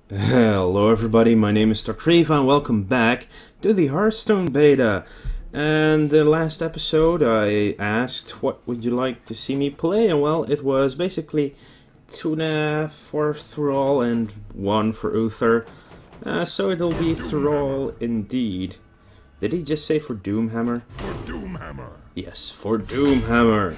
Hello everybody, my name is Riva and welcome back to the Hearthstone beta. And the last episode I asked what would you like to see me play, and well, it was basically Tuna for Thrall and 1 for Uther. So it'll be Thrall indeed. Did he just say for Doomhammer? For Doomhammer. Yes, for Doomhammer.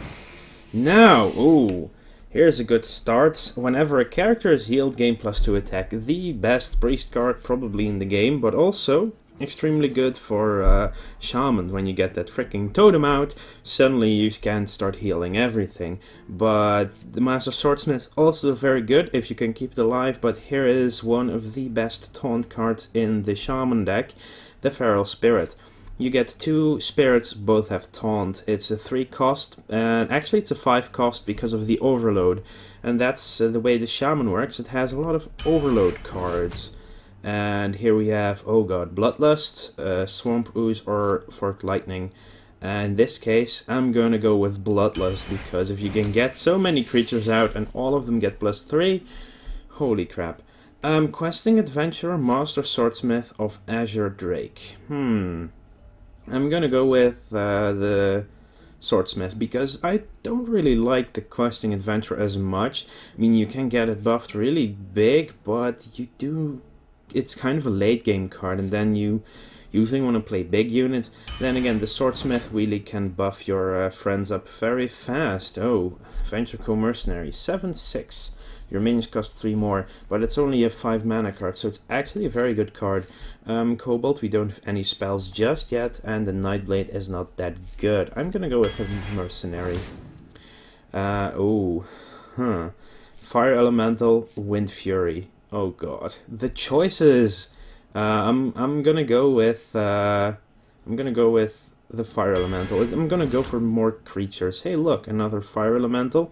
Now, ooh. Here's a good start. Whenever a character is healed, gain +2 attack. The best priest card probably in the game, but also extremely good for Shaman. When you get that freaking totem out, suddenly you can start healing everything. But the Master Swordsmith also very good if you can keep it alive, but here is one of the best taunt cards in the Shaman deck, the Feral Spirit. You get 2 spirits, both have taunt. It's a 3 cost, and actually it's a 5 cost because of the overload. And that's the way the shaman works. It has a lot of overload cards. And here we have, oh god, Bloodlust, Swamp Ooze, or Forked Lightning. And in this case, I'm gonna go with Bloodlust, because if you can get so many creatures out and all of them get +3, holy crap. Questing Adventurer, Master Swordsmith of Azure Drake. I'm gonna go with the Swordsmith, because I don't really like the Questing Adventure as much. I mean, you can get it buffed really big, but it's kind of a late game card, and then you usually want to play big units. Then again, the Swordsmith really can buff your friends up very fast. Oh, Venture Co-Mercenary, 7/6. Your minions cost 3 more, but it's only a 5 mana card, so it's actually a very good card. Cobalt, we don't have any spells just yet, and the Nightblade is not that good. I'm gonna go with a Mercenary. Fire Elemental, Wind Fury. Oh god, the choices. I'm gonna go with the Fire Elemental. I'm gonna go for more creatures. Hey, look, another Fire Elemental.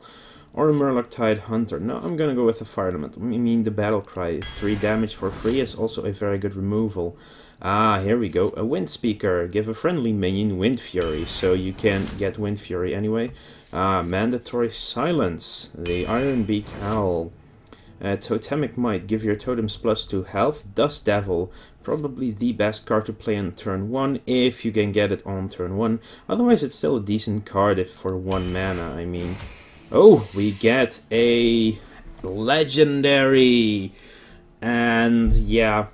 Or a Murloc-Tide Hunter. No, I'm gonna go with the Fire Elemental. I mean, the Battle Cry. 3 damage for free is also a very good removal. Ah, here we go. A Wind Speaker. Give a friendly minion Wind Fury. So you can get Wind Fury anyway. Mandatory Silence. The Iron Beak Owl. Totemic Might. Give your totems +2 health. Dust Devil. Probably the best card to play on turn 1 if you can get it on turn 1. Otherwise, it's still a decent card if for 1 mana, I mean. Oh, we get a legendary, and yeah,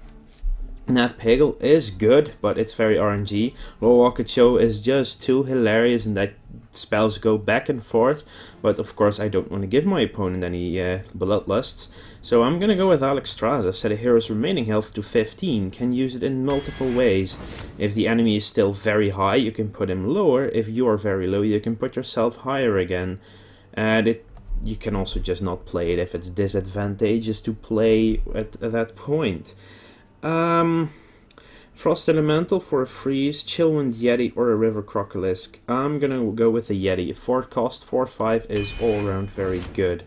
Nat Pagel is good, but it's very RNG. Warlocks Show is just too hilarious, and that spells go back and forth, but of course I don't want to give my opponent any bloodlusts, so I'm gonna go with Alexstrasza. Set a hero's remaining health to 15, can use it in multiple ways. If the enemy is still very high, you can put him lower. If you are very low, you can put yourself higher again. And you can also just not play it if it's disadvantageous to play at that point. Frost Elemental for a freeze, Chillwind Yeti, or a River Crocolisk. I'm gonna go with the Yeti. 4 cost, 4/5 is all around very good.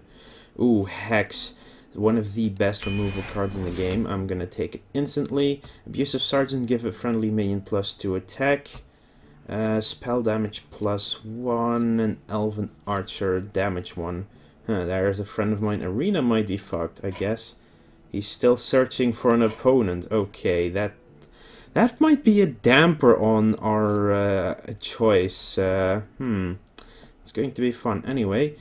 Ooh, Hex. One of the best removal cards in the game. I'm gonna take it instantly. Abusive Sergeant, give a friendly minion +2 attack. Spell damage +1, and Elven Archer damage 1. There's a friend of mine. Arena might be fucked, I guess. He's still searching for an opponent. Okay, that might be a damper on our choice. It's going to be fun. Anyway,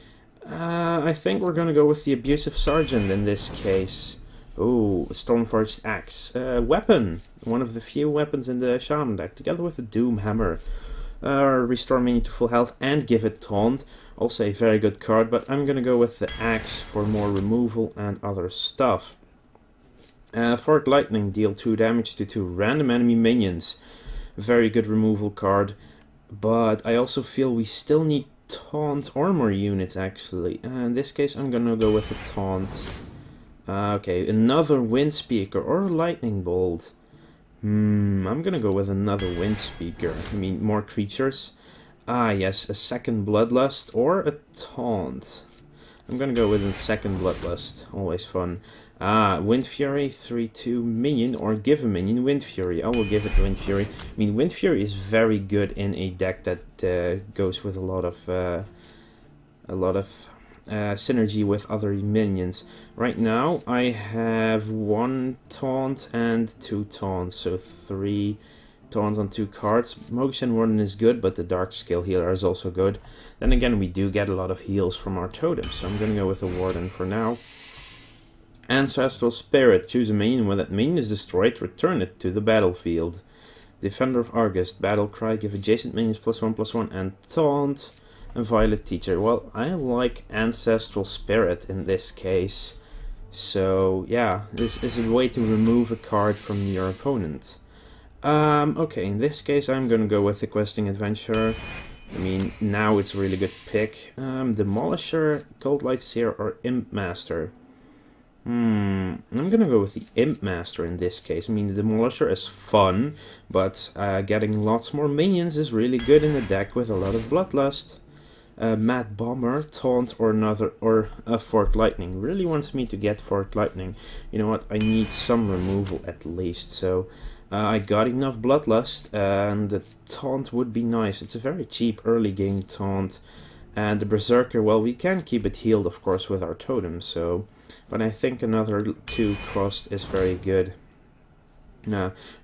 I think we're gonna go with the Abusive Sergeant in this case. Oh, Stormforged Axe. Weapon. One of the few weapons in the Shaman deck, together with the Doom Hammer. Restore minion to full health and give it taunt. Also a very good card, but I'm gonna go with the Axe for more removal and other stuff. Forked Lightning. Deal 2 damage to 2 random enemy minions. Very good removal card, but I also feel we still need taunt armor units actually. In this case, I'm gonna go with the taunt. Okay, another Wind Speaker or Lightning Bolt. I'm gonna go with another Wind Speaker. I mean, more creatures. Ah, yes, a second Bloodlust or a Taunt. I'm gonna go with a second Bloodlust. Always fun. Wind Fury, 3/2 minion, or give a minion Wind Fury. I will give it Wind Fury. I mean, Wind Fury is very good in a deck that goes with a lot of synergy with other minions. Right now I have 1 taunt and 2 taunts, so 3 taunts on 2 cards. Motion Warden is good, but the Dark Skill Healer is also good. Then again, we do get a lot of heals from our totems, so I'm gonna go with the Warden for now. Ancestral Spirit. Choose a minion. When that minion is destroyed, return it to the battlefield. Defender of Argus. Battle Cry. Give adjacent minions +1/+1 and taunt. And Violet Teacher. Well, I like Ancestral Spirit in this case. So, yeah, this is a way to remove a card from your opponent. Okay, in this case I'm gonna go with the Questing Adventurer. I mean, now it's a really good pick. Demolisher, Cold Light Seer, or Imp Master. I'm gonna go with the Imp Master in this case. I mean, the Demolisher is fun, but getting lots more minions is really good in a deck with a lot of Bloodlust. Mad Bomber, Taunt, or a Forked Lightning. Really wants me to get Forked Lightning. You know what? I need some removal at least, so I got enough Bloodlust, and the Taunt would be nice. It's a very cheap early game Taunt. And the Berserker, well, we can keep it healed, of course, with our totem, so... But I think another 2 crossed is very good.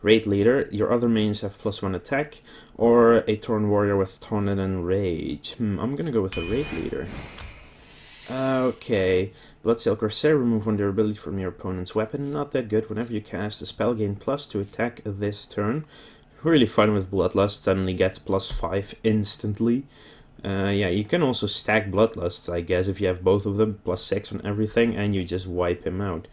Raid Leader, your other mains have +1 attack, or a Torn Warrior with Taunted and Rage. I'm gonna go with the Raid Leader. Okay, Bloodsail Corsair, remove 1 durability from your opponent's weapon. Not that good. Whenever you cast a spell, gain +2 to attack this turn. Really fun with Bloodlust, suddenly gets +5 instantly. Yeah, you can also stack Bloodlusts, I guess, if you have both of them, +6 on everything, and you just wipe him out.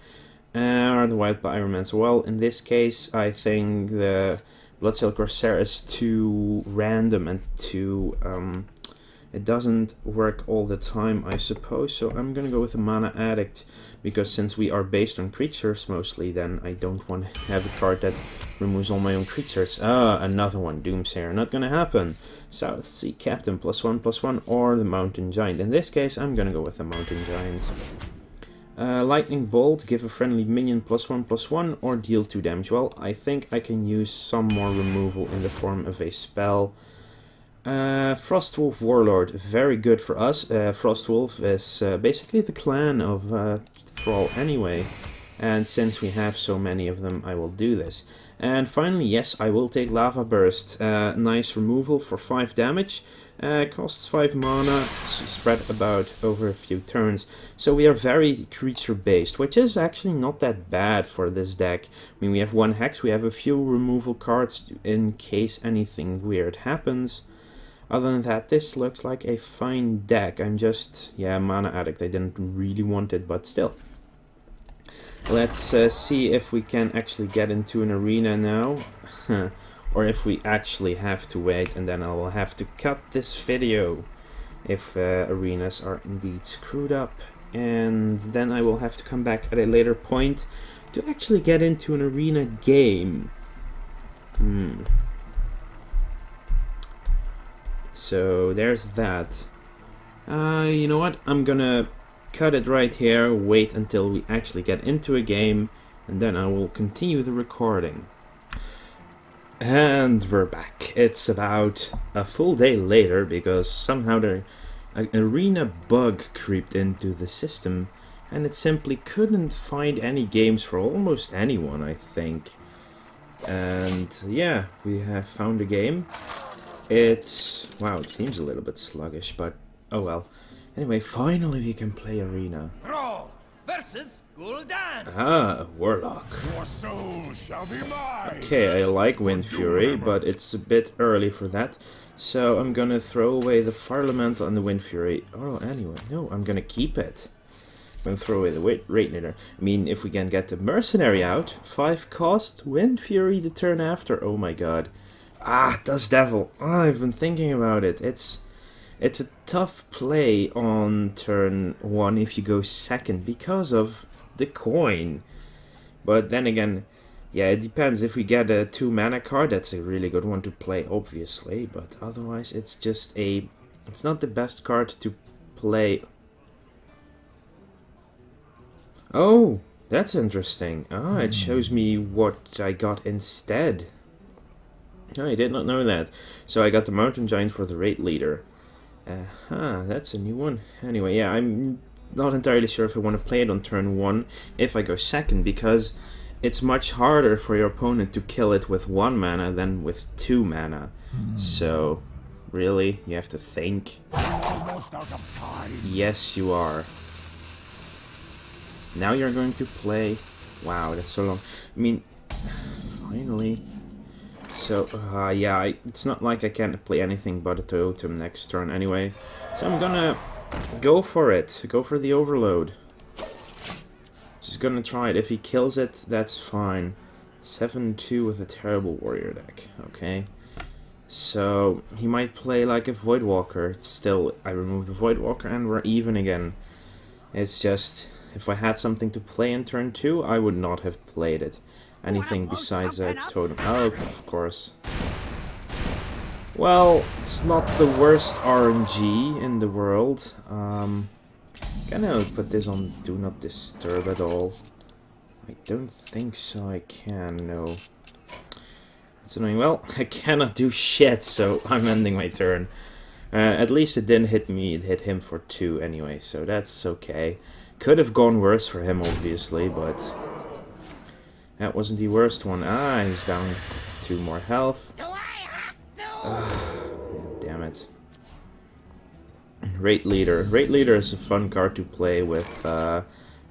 Or the White Pyromancer. Well, in this case, I think the Bloodsail Corsair is too random and too... it doesn't work all the time, I suppose, so I'm gonna go with the Mana Addict, because since we are based on creatures mostly, then I don't want to have a card that removes all my own creatures. Another one, Doomsayer, not gonna happen. South Sea Captain, +1/+1, or the Mountain Giant. In this case, I'm gonna go with the Mountain Giant. Lightning Bolt, give a friendly minion +1/+1, or deal 2 damage. Well, I think I can use some more removal in the form of a spell. Frostwolf Warlord, very good for us. Frostwolf is basically the clan of Thrall anyway, and since we have so many of them, I will do this. And finally, yes, I will take Lava Burst. Nice removal for 5 damage. Costs 5 mana, spread about over a few turns. So we are very creature based, which is actually not that bad for this deck. I mean, we have 1 Hex, we have a few removal cards in case anything weird happens. Other than that, this looks like a fine deck. I'm just, yeah, Mana Addict. I didn't really want it, but still. Let's see if we can actually get into an arena now. Or if we actually have to wait, and then I will have to cut this video if arenas are indeed screwed up. And then I will have to come back at a later point to actually get into an arena game. So there's that. You know what? I'm gonna cut it right here, wait until we actually get into a game, and then I will continue the recording. And we're back. It's about a full day later because somehow an arena bug creeped into the system, and it simply couldn't find any games for almost anyone, I think. And yeah, we have found a game. It's... wow, it seems a little bit sluggish, but oh well. Anyway, finally we can play arena. Thrall versus Gul'dan. Ah, a Warlock. Your soul shall be mine. Okay, I like Wind Fury, but it's a bit early for that. So I'm gonna throw away the Fire Elemental and the Wind Fury. Oh, anyway, no, I'm gonna keep it. I'm gonna throw away the Raid Leader. I mean, if we can get the Mercenary out, 5 cost, Wind Fury the turn after. Oh my god. Ah, Dust Devil. Oh, I've been thinking about it. It's a tough play on turn 1 if you go second because of the coin. But then again, yeah, it depends. If we get a 2 mana card, that's a really good one to play, obviously. But otherwise, it's just it's not the best card to play. Oh, that's interesting. Ah, it shows me what I got instead. I did not know that. So I got the Mountain Giant for the Raid Leader. That's a new one. Anyway, yeah, I'm not entirely sure if I want to play it on turn 1 if I go second, because it's much harder for your opponent to kill it with 1 mana than with 2 mana. So, really, you have to think. Almost out of time. Yes, you are. Now you're going to play... Wow, that's so long. I mean, finally. So, yeah, it's not like I can't play anything but a totem next turn anyway. So I'm gonna go for it. Go for the overload. Just gonna try it. If he kills it, that's fine. 7-2 with a terrible warrior deck. Okay. So, he might play like a Voidwalker. Still, I remove the Voidwalker and we're even again. It's just, if I had something to play in turn 2, I would not have played it. Anything besides a totem. Oh, of course. Well, it's not the worst RNG in the world. Gonna put this on Do Not Disturb at all. I don't think so I can, no. It's annoying. Well, I cannot do shit, so I'm ending my turn. At least it didn't hit me, it hit him for 2 anyway, so that's okay. Could have gone worse for him, obviously, but... that wasn't the worst one. Ah, he's down 2 more health. Damn it. Raid Leader. Raid Leader is a fun card to play with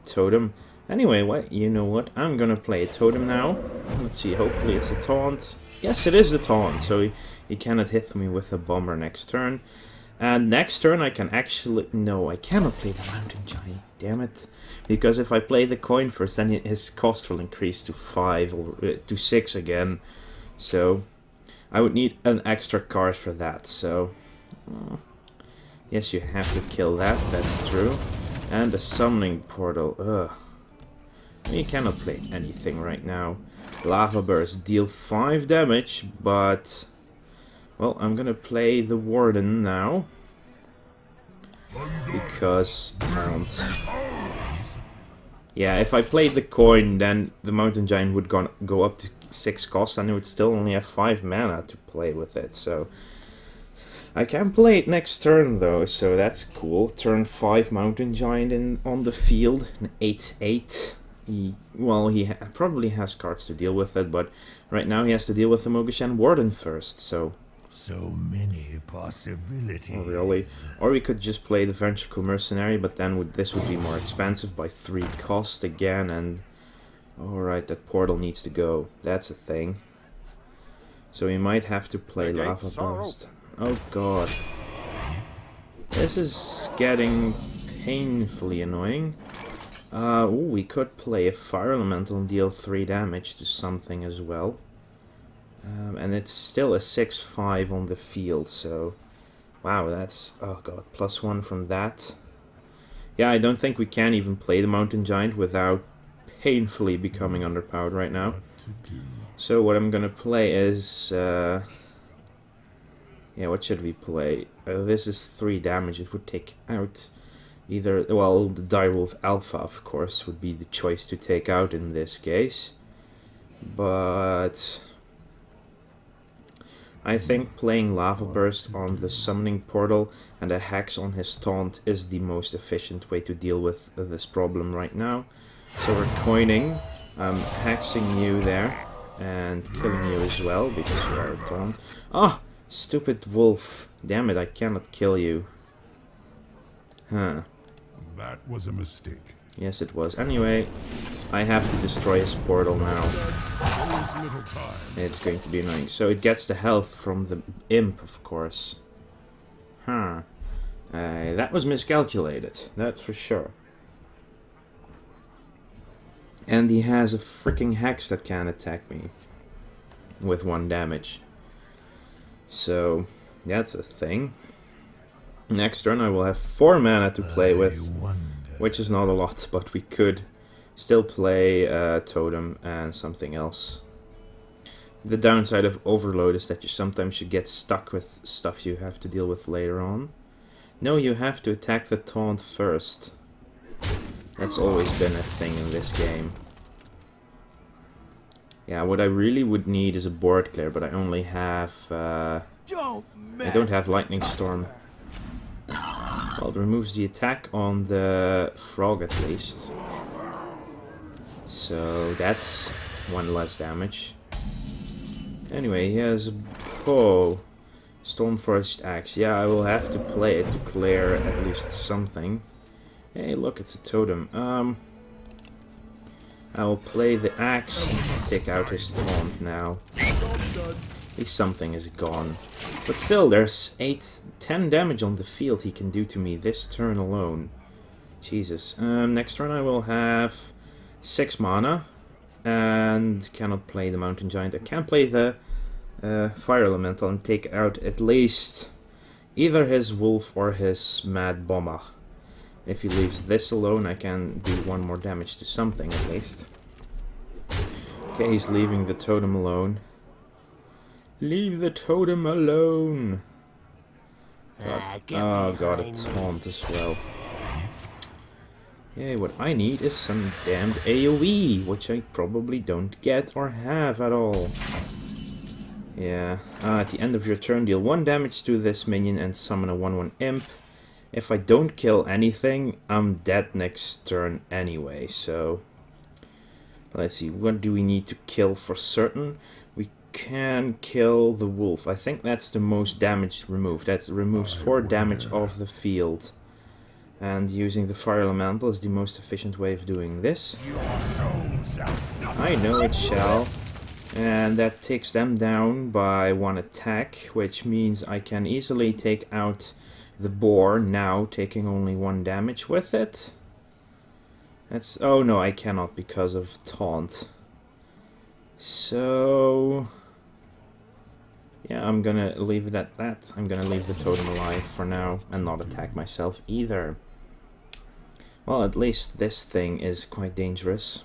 Totem. Anyway, you know what? I'm gonna play a Totem now. Let's see, hopefully it's a taunt. Yes, it is the taunt, so he cannot hit me with a bomber next turn. And next turn I can actually... No, I cannot play the Mountain Giant. Damn it. Because if I play the coin first, then his cost will increase to 5 or to 6 again. So I would need an extra card for that. So yes, you have to kill that. That's true. And the summoning portal. Ugh. You cannot play anything right now. Lava Burst deal 5 damage, but well, I'm gonna play the Warden now. Because yeah, if I played the coin, then the Mountain Giant would go up to 6 cost, and it would still only have 5 mana to play with it. So I can play it next turn though, so that's cool. Turn 5 Mountain Giant on the field, an 8/8. He probably has cards to deal with it, but right now he has to deal with the Mogashan Warden first. So many possibilities. oh, really? Or we could just play the Ventricle Mercenary, but then this would be more expensive by 3 cost again, and... alright, that portal needs to go. That's a thing. So we might have to play Lava Burst. Oh god. This is getting painfully annoying. Ooh, we could play a Fire Elemental and deal 3 damage to something as well. And it's still a 6/5 on the field, so... wow, that's... oh god, +1 from that. Yeah, I don't think we can even play the Mountain Giant without painfully becoming underpowered right now. So what I'm gonna play is... yeah, what should we play? This is 3 damage, it would take out either... well, the Direwolf Alpha, of course, would be the choice to take out in this case. But... I think playing Lava Burst on the Summoning Portal and a Hex on his Taunt is the most efficient way to deal with this problem right now. So we're coining, hexing you there, and killing you as well, because you are a Taunt. Ah! Stupid wolf. Damn it, I cannot kill you. Huh. That was a mistake. Yes, it was. Anyway, I have to destroy his portal now. It's going to be annoying. So it gets the health from the imp, of course. Huh. That was miscalculated, that's for sure. And he has a freaking hex that can attack me with 1 damage. So, that's a thing. Next turn I will have 4 mana to play with, which is not a lot, but we could still play Totem and something else. The downside of Overload is that you sometimes should get stuck with stuff you have to deal with later on. No, you have to attack the taunt first. That's always been a thing in this game. Yeah, what I really would need is a board clear, but I only have... I don't have Lightning Storm. Well, it removes the attack on the frog at least. So that's one less damage. Anyway, he has Stormforged Axe. Yeah, I will have to play it to clear at least something. Hey, look, it's a totem. I will play the axe and take out his taunt now. At least something is gone. But still, there's 10 damage on the field he can do to me this turn alone. Jesus. Next turn I will have 6 mana. And cannot play the Mountain Giant. I can play the Fire Elemental and take out at least either his Wolf or his Mad Bomber. If he leaves this alone, I can do 1 more damage to something at least. Okay, he's leaving the totem alone. Leave the totem alone! Oh god, a taunt as well. Yay, what I need is some damned AoE, which I probably don't get or have at all. Yeah, at the end of your turn, deal 1 damage to this minion and summon a 1/1 imp. If I don't kill anything, I'm dead next turn anyway, so... Let's see, what do we need to kill for certain? We can kill the wolf. I think that's the most damage removed. That removes 4 damage off the field. And using the Fire Elemental is the most efficient way of doing this. I know it shall. And that takes them down by 1 attack, which means I can easily take out the boar now, taking only 1 damage with it. That's... oh no, I cannot because of taunt. So... yeah, I'm gonna leave it at that. I'm gonna leave the totem alive for now and not attack myself either. Well, at least this thing is quite dangerous.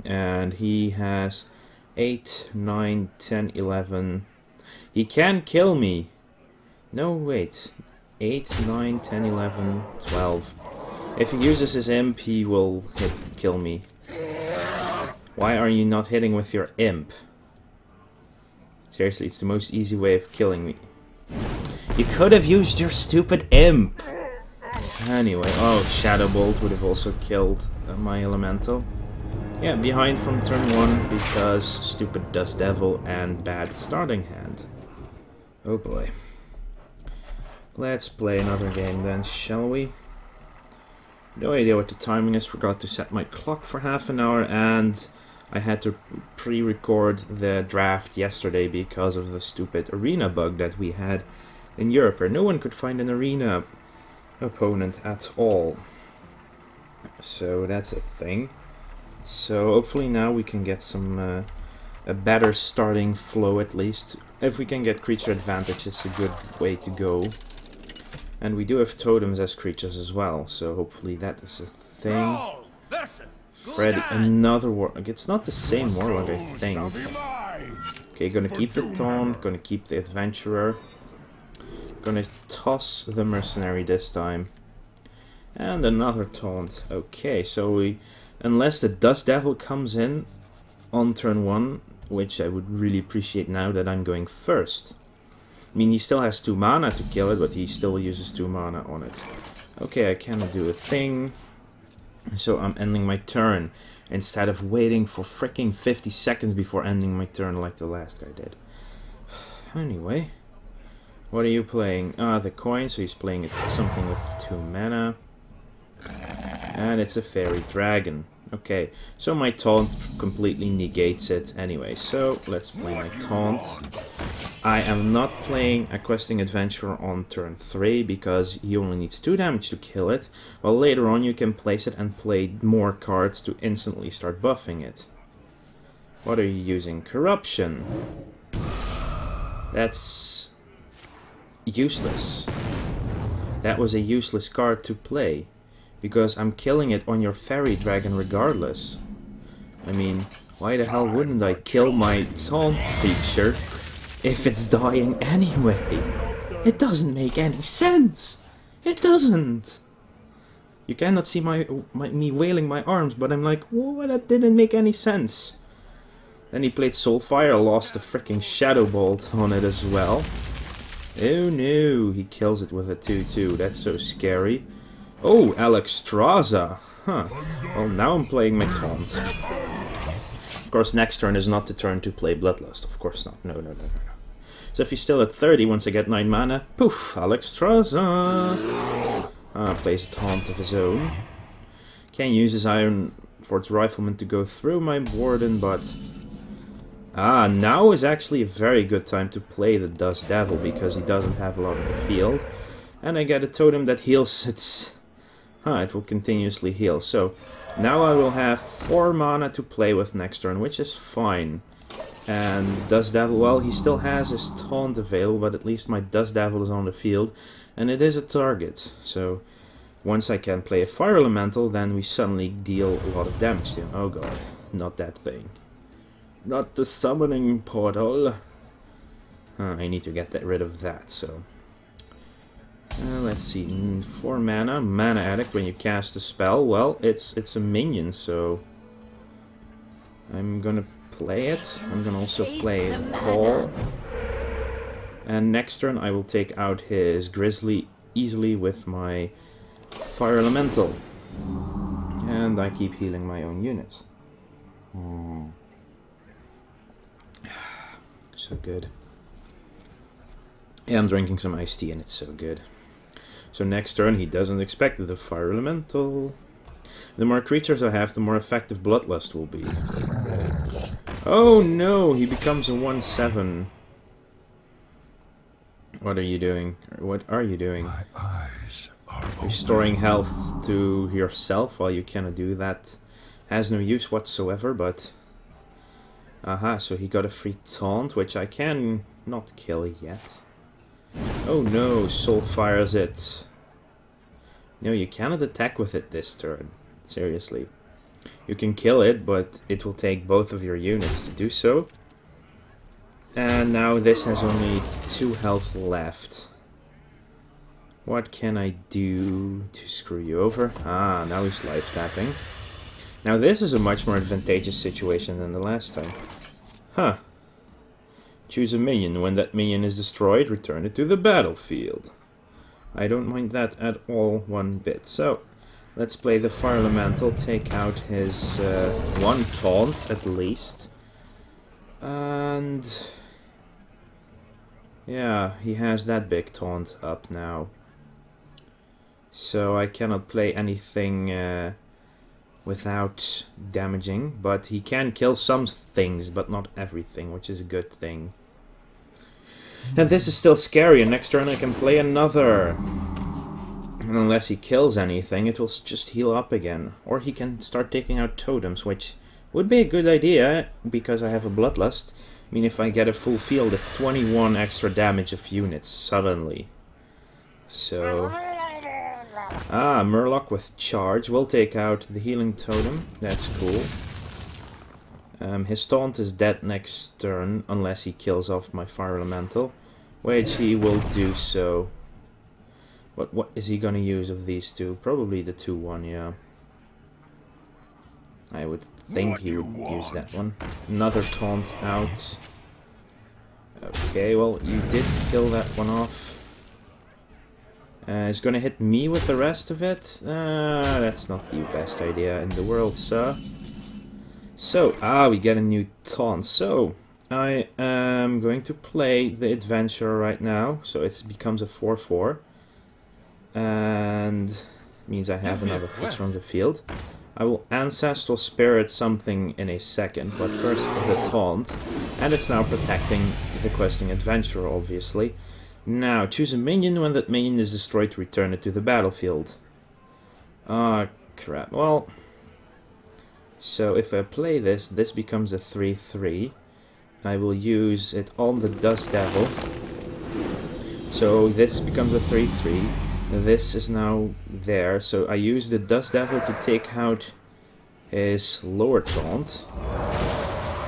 And he has 8, 9, 10, 11... he can kill me! No, wait. 8, 9, 10, 11, 12. If he uses his imp, he will kill me. Why are you not hitting with your imp? Seriously, it's the most easy way of killing me. You could have used your stupid imp! Anyway, oh, Shadow Bolt would have also killed my elemental. Yeah, behind from turn 1 because stupid Dust Devil and bad starting hand. Oh boy. Let's play another game then, shall we? No idea what the timing is, forgot to set my clock for half an hour, and I had to pre-record the draft yesterday because of the stupid arena bug that we had in Europe, where no one could find an arena opponent at all. So that's a thing. So hopefully now we can get some a better starting flow at least. If we can get creature advantage, it's a good way to go. And we do have totems as creatures as well, so hopefully that is a thing. Freddy, another Warlock. It's not the same Warlock, I think. Okay, gonna keep the Taunt, gonna keep the Adventurer. Gonna toss the Mercenary this time. And another Taunt. Okay, so we... unless the Dust Devil comes in on turn 1, which I would really appreciate now that I'm going first. I mean, he still has 2 mana to kill it, but he still uses 2 mana on it. Okay, I cannot do a thing. So I'm ending my turn, instead of waiting for freaking 50 seconds before ending my turn like the last guy did. Anyway, what are you playing? The coin, so he's playing something with 2 mana. And it's a Fairy Dragon. Okay, so my taunt completely negates it anyway, so let's play my taunt. I am not playing a Questing Adventurer on turn 3 because he only needs 2 damage to kill it, while later on you can place it and play more cards to instantly start buffing it. What are you using? Corruption. That's useless. That was a useless card to play, because I'm killing it on your Fairy Dragon regardless. I mean, why the hell wouldn't I kill my taunt creature if it's dying anyway? It doesn't make any sense. It doesn't. You cannot see me wailing my arms, but I'm like, whoa, that didn't make any sense. Then he played Soulfire, lost the freaking Shadow Bolt on it as well. Oh no, he kills it with a 2-2. That's so scary. Oh, Alexstrasza. Huh. Well, now I'm playing my taunt. Of course, next turn is not the turn to play Bloodlust. Of course not. No, no, no, no, no. So if he's still at 30, once I get 9 mana, poof, Alexstrasza. Plays a taunt of his own. Can use his Iron Forge Rifleman to go through my Warden, but... now is actually a very good time to play the Dust Devil, because he doesn't have a lot of the field. And I get a totem that heals its... it will continuously heal. So, now I will have 4 mana to play with next turn, which is fine. And Dust Devil, well, he still has his taunt available, but at least my Dust Devil is on the field. And it is a target, so... Once I can play a Fire Elemental, then we suddenly deal a lot of damage to him. Oh god, not that thing. Not the summoning portal. I need to get rid of that, so... let's see, 4 mana. Mana Addict, when you cast a spell, well, it's a minion, so... I'm gonna play it. I'm gonna also play Call. And next turn I will take out his Grizzly easily with my Fire Elemental. And I keep healing my own units. So good. Yeah, I'm drinking some iced tea and it's so good. So next turn he doesn't expect the Fire Elemental. The more creatures I have, the more effective Bloodlust will be. Oh no, he becomes a 1/7. What are you doing? What are you doing? My eyes are Restoring health to yourself? Well, you cannot do that. Has no use whatsoever, but... so he got a free taunt, which I can not kill yet. Oh no, Soul Fires it. No, you cannot attack with it this turn. Seriously. You can kill it, but it will take both of your units to do so. And now this has only 2 health left. What can I do to screw you over? Now he's life tapping. Now this is a much more advantageous situation than the last time. Choose a minion. When that minion is destroyed, return it to the battlefield. I don't mind that at all one bit. So, let's play the Fire Elemental, take out his 1 taunt at least. And... yeah, he has that big taunt up now. So I cannot play anything without damaging, but he can kill some things, but not everything, which is a good thing. And this is still scary, and next turn I can play another. And unless he kills anything, it will just heal up again. Or he can start taking out totems, which would be a good idea, because I have a Bloodlust. I mean, if I get a full field, it's 21 extra damage of units, suddenly. So... Murloc with charge will take out the healing totem. That's cool. His taunt is dead next turn, unless he kills off my Fire Elemental, which he will do so. What is he gonna use of these two? Probably the 2-1, yeah. I would think he would use that one. Another taunt out. Okay, well, you did kill that one off. He's gonna hit me with the rest of it? That's not the best idea in the world, sir. So, we get a new taunt. So, I am going to play the Adventurer right now. So it becomes a 4/4. And means I have another creature on the field. I will Ancestral Spirit something in a second, but first the taunt. And it's now protecting the Questing Adventurer, obviously. Now, choose a minion. When that minion is destroyed, return it to the battlefield. Crap. Well, so if I play this, this becomes a 3/3. I will use it on the Dust Devil. So this becomes a 3/3. This is now there. So I use the Dust Devil to take out his lower taunt.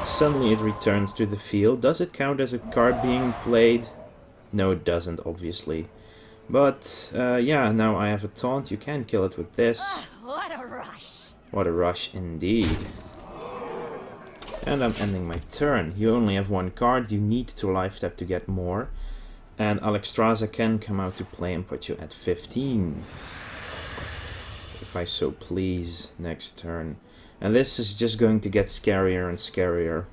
Suddenly it returns to the field. Does it count as a card being played? No, it doesn't, obviously. But, yeah, now I have a taunt. You can kill it with this. What a rush! What a rush, indeed. And I'm ending my turn. You only have 1 card. You need to life tap to get more. And Alexstrasza can come out to play and put you at 15. If I so please, next turn. And this is just going to get scarier and scarier.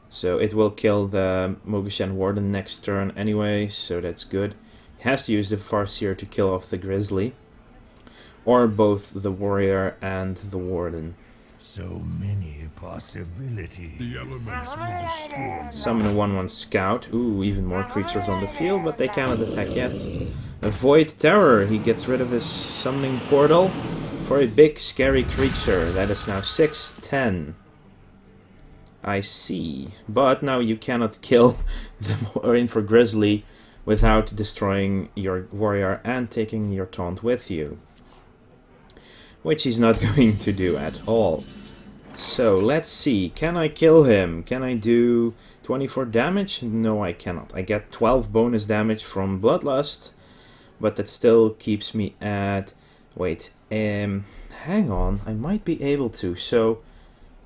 So it will kill the Mogashan Warden next turn anyway, so that's good. He has to use the Farseer to kill off the Grizzly. Or both the Warrior and the Warden. So many possibilities. The elements will destroy. Summon a 1/1 Scout. Ooh, even more creatures on the field, but they cannot attack yet. A Void Terror. He gets rid of his summoning portal for a big scary creature. That is now 6/10. I see. But now you cannot kill the Warrior Grizzly without destroying your warrior and taking your taunt with you. Which he's not going to do at all. So, let's see. Can I kill him? Can I do 24 damage? No, I cannot. I get 12 bonus damage from Bloodlust. But that still keeps me at... Wait. Hang on. I might be able to. So,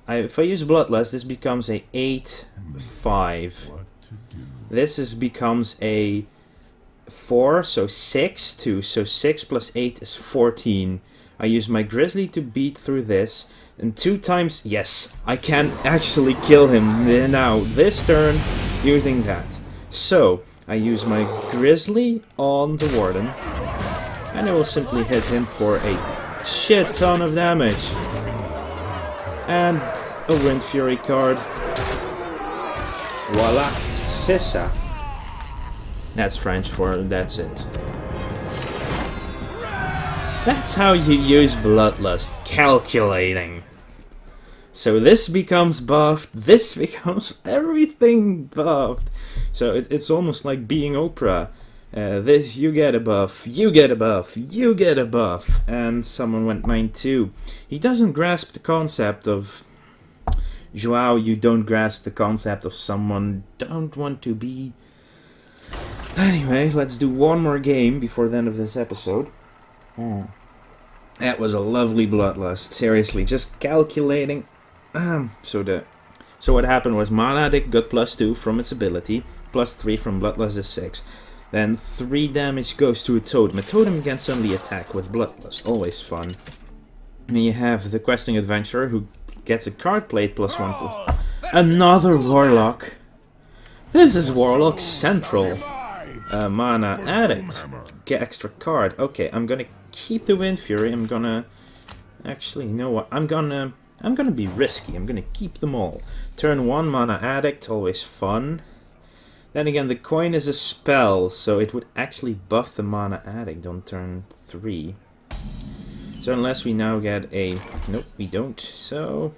if I use Bloodlust, this becomes a 8/5. This becomes a 4, so 6/2. So 6 plus 8 is 14. I use my Grizzly to beat through this. And 2 times, yes, I can actually kill him now, this turn, using that. So, I use my Grizzly on the Warden. And I will simply hit him for a shit ton of damage. And a Wind Fury card. Voila, c'est ça. That's French for that's it. That's how you use Bloodlust. Calculating. So this becomes buffed. This becomes everything buffed. So it's almost like being Oprah. This you get a buff. You get a buff. You get a buff. And someone went 9/2. He doesn't grasp the concept of... Joao, you don't grasp the concept of someone don't want to be... Anyway, let's do one more game before the end of this episode. That was a lovely Bloodlust. Seriously, just calculating. So what happened was Mana Addict got +2 from its ability, +3 from Bloodlust is 6. Then 3 damage goes to a totem. A totem can suddenly attack with Bloodlust. Always fun. And you have the Questing Adventurer who gets a card plate +1. Another Warlock. This is Warlock Central. Mana Addict. Get extra card. Okay, I'm gonna keep the Wind Fury. I'm gonna... Actually, you know what? I'm gonna be risky. I'm gonna keep them all. Turn 1, Mana Addict. Always fun. Then again, the coin is a spell, so it would actually buff the Mana Addict on turn 3. So unless we now get a... Nope, we don't. So...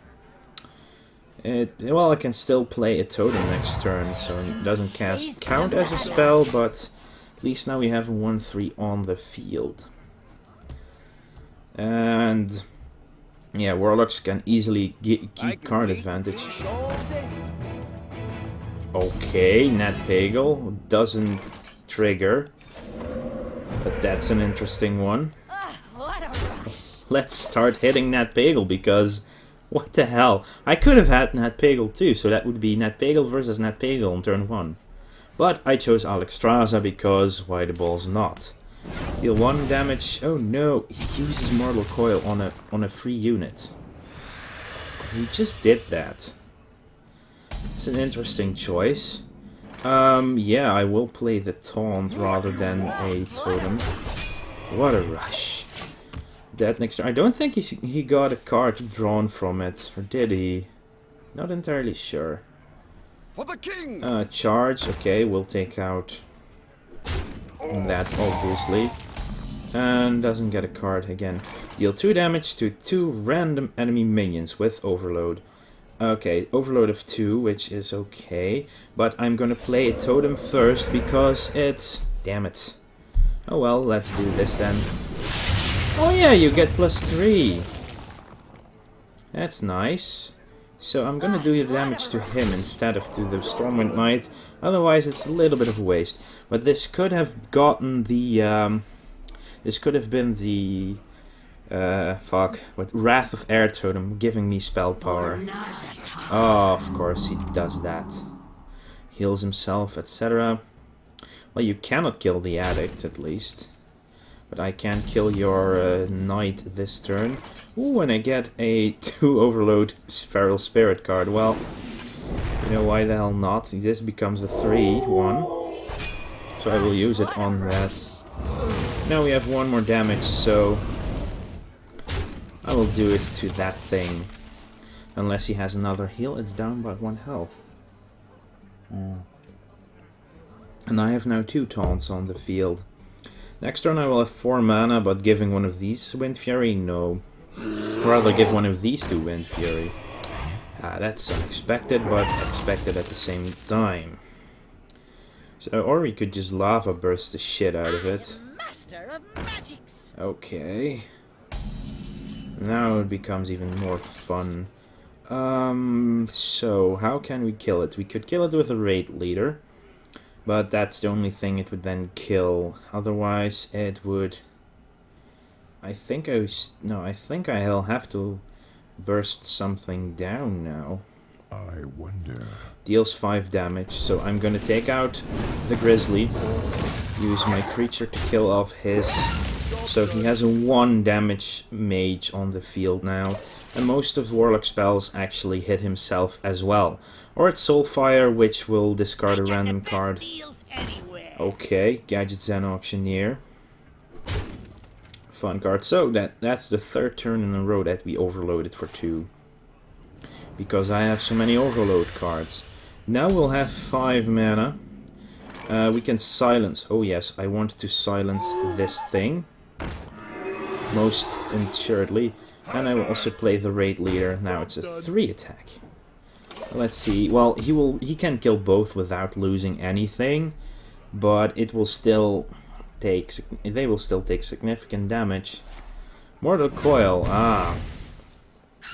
Well, I can still play a totem next turn, so it doesn't count as a spell, but at least now we have a 1/3 on the field. And yeah, Warlocks can easily keep card advantage. Okay, Nat Pagel doesn't trigger, but that's an interesting one. Let's start hitting Nat Pagel because... What the hell? I could have had Nat Pagel too, so that would be Nat Pagel versus Nat Pagel on turn 1. But I chose Alexstrasza because why the balls not? Deal 1 damage. Oh no, he uses Mortal Coil on a free unit. He just did that. It's an interesting choice. Yeah, I will play the taunt rather than a totem. What a rush. That next turn. I don't think he got a card drawn from it, or did he? Not entirely sure. For the king. Charge. Okay, we'll take out that obviously, and doesn't get a card again. Deal 2 damage to 2 random enemy minions with Overload. Okay, Overload of 2, which is okay, but I'm gonna play a totem first because it's... Damn it. Oh well, let's do this then. Oh yeah, you get +3. That's nice. So I'm gonna do the damage to him instead of to the Stormwind Knight. Otherwise it's a little bit of a waste. But this could have gotten the... this could have been the... Wrath of Air Totem giving me spell power. Oh, of course he does that. heals himself, etc. Well, you cannot kill the addict, at least. But I can kill your knight this turn. Ooh, and I get a 2 overload Feral Spirit card. Well, you know, why the hell not? This becomes a 3-1. So I will use it on that. Now we have 1 more damage, so I will do it to that thing. Unless he has another heal, it's down by 1 health. And I have now 2 taunts on the field. Next turn I will have 4 mana, but giving one of these Wind Fury? No. Rather give one of these to Wind Fury. That's unexpected, but expected at the same time. So, or we could just Lava Burst the shit out of it. Okay. Now it becomes even more fun. So, how can we kill it? We could kill it with a Raid Leader. But that's the only thing it would then kill. Otherwise, it would... I think I'll have to burst something down now. I wonder. Deals 5 damage, so I'm gonna take out the Grizzly. Use my creature to kill off his... So he has a 1 damage mage on the field now. And most of Warlock spells actually hit himself as well. Or it's Soulfire, which will discard a random card. Okay, Gadget Zen Auctioneer. Fun card. So that's the 3rd turn in a row that we overloaded for 2. Because I have so many overload cards. Now we'll have 5 mana. We can silence... Oh yes, I want to silence this thing. Most assuredly. And I will also play the Raid Leader. Now it's a 3 attack. Let's see. Well, he can kill both without losing anything, but it will still take... They will still take significant damage. Mortal Coil. Ah.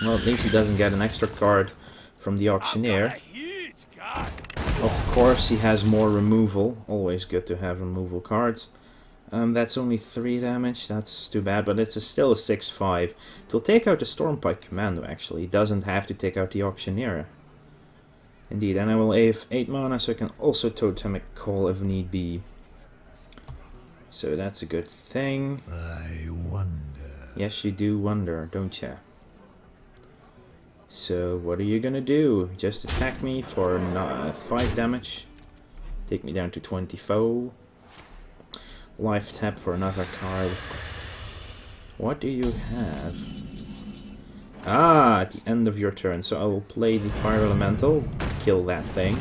Well, at least he doesn't get an extra card from the Auctioneer. Of course, he has more removal. Always good to have removal cards. That's only 3 damage, that's too bad, but it's still a 6-5. It will take out the Stormpike Commando, actually. It doesn't have to take out the Auctioneer. Indeed, and I will have 8 mana, so I can also Totemic Call if need be. So that's a good thing. I wonder. Yes, you do wonder, don't ya? So, what are you gonna do? Just attack me for 5 damage? Take me down to 24. Life tap for another card. What do you have? Ah, at the end of your turn. So I will play the Fire Elemental, kill that thing.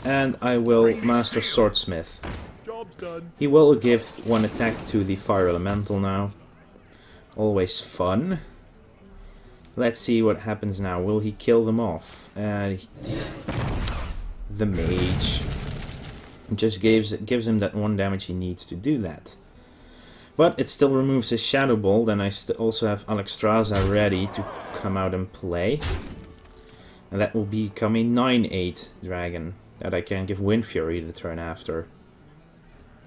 And I will Master Swordsmith. Job's done. He will give 1 attack to the Fire Elemental now. Always fun. Let's see what happens now. Will he kill them off? The Mage. Just gives him that 1 damage he needs to do that. But it still removes his Shadow Ball. Then I also have Alexstrasza ready to come out and play. And that will become a 9/8 dragon that I can give Wind Fury the turn after.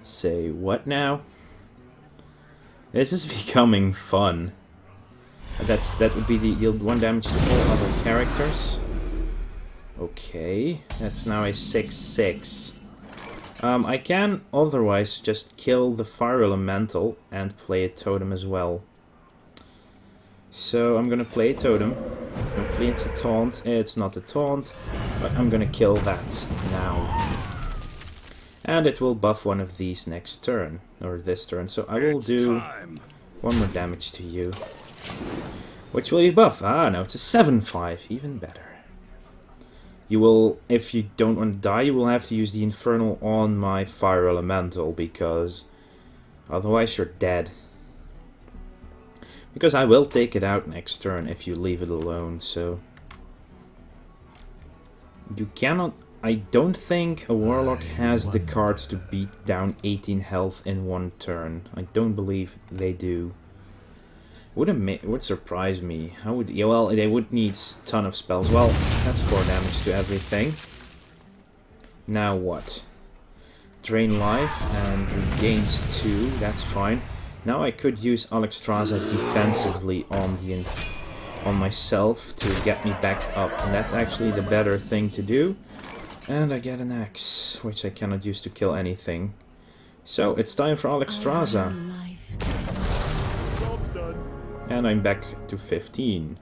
Say what now? This is becoming fun. That would be the deal 1 damage to all other characters. Okay, that's now a 6/6. I can otherwise just kill the Fire Elemental and play a Totem as well. So I'm gonna play a Totem. Hopefully it's a taunt. It's not a taunt, but I'm gonna kill that now. And it will buff one of these next turn, or this turn. So I will do 1 more damage to you. Which will you buff? Ah, no, it's a 7/5, even better. You will, if you don't want to die, you will have to use the Infernal on my Fire Elemental, because otherwise you're dead. Because I will take it out next turn if you leave it alone, so... You cannot... I don't think a Warlock has the cards to beat down 18 health in 1 turn. I don't believe they do. Would surprise me. How would... Yeah, well, they would need a ton of spells. Well, that's 4 damage to everything. Now what? Drain life and regains 2. That's fine. Now I could use Alexstrasza defensively on myself to get me back up. And that's actually the better thing to do. And I get an axe, which I cannot use to kill anything. So, it's time for Alexstrasza. And I'm back to 15.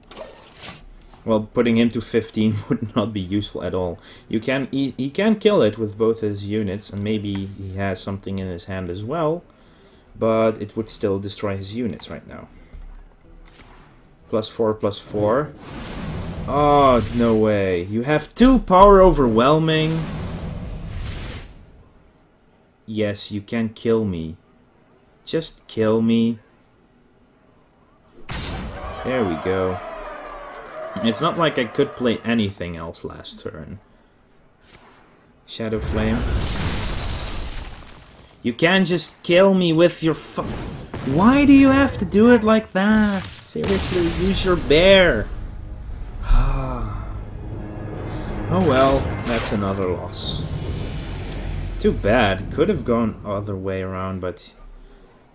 Well, putting him to 15 would not be useful at all. He can kill it with both his units, and maybe he has something in his hand as well. But it would still destroy his units right now. +4, +4. Oh, no way. You have 2 power overwhelming. Yes, you can kill me. Just kill me. There we go. It's not like I could play anything else last turn. Shadow Flame. You can't just kill me with your Why do you have to do it like that? Seriously, use your bear. Oh well, that's another loss. Too bad. Could have gone other way around, but...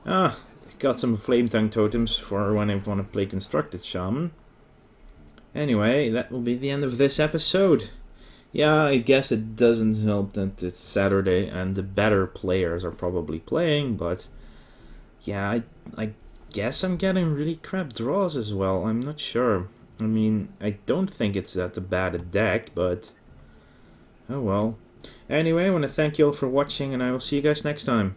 got some Flame Tongue totems for when I want to play Constructed Shaman. Anyway, that will be the end of this episode. Yeah, I guess it doesn't help that it's Saturday and the better players are probably playing, but... Yeah, I guess I'm getting really crap draws as well. I'm not sure. I mean, I don't think it's that bad a deck, but... Oh well. Anyway, I want to thank you all for watching, and I will see you guys next time.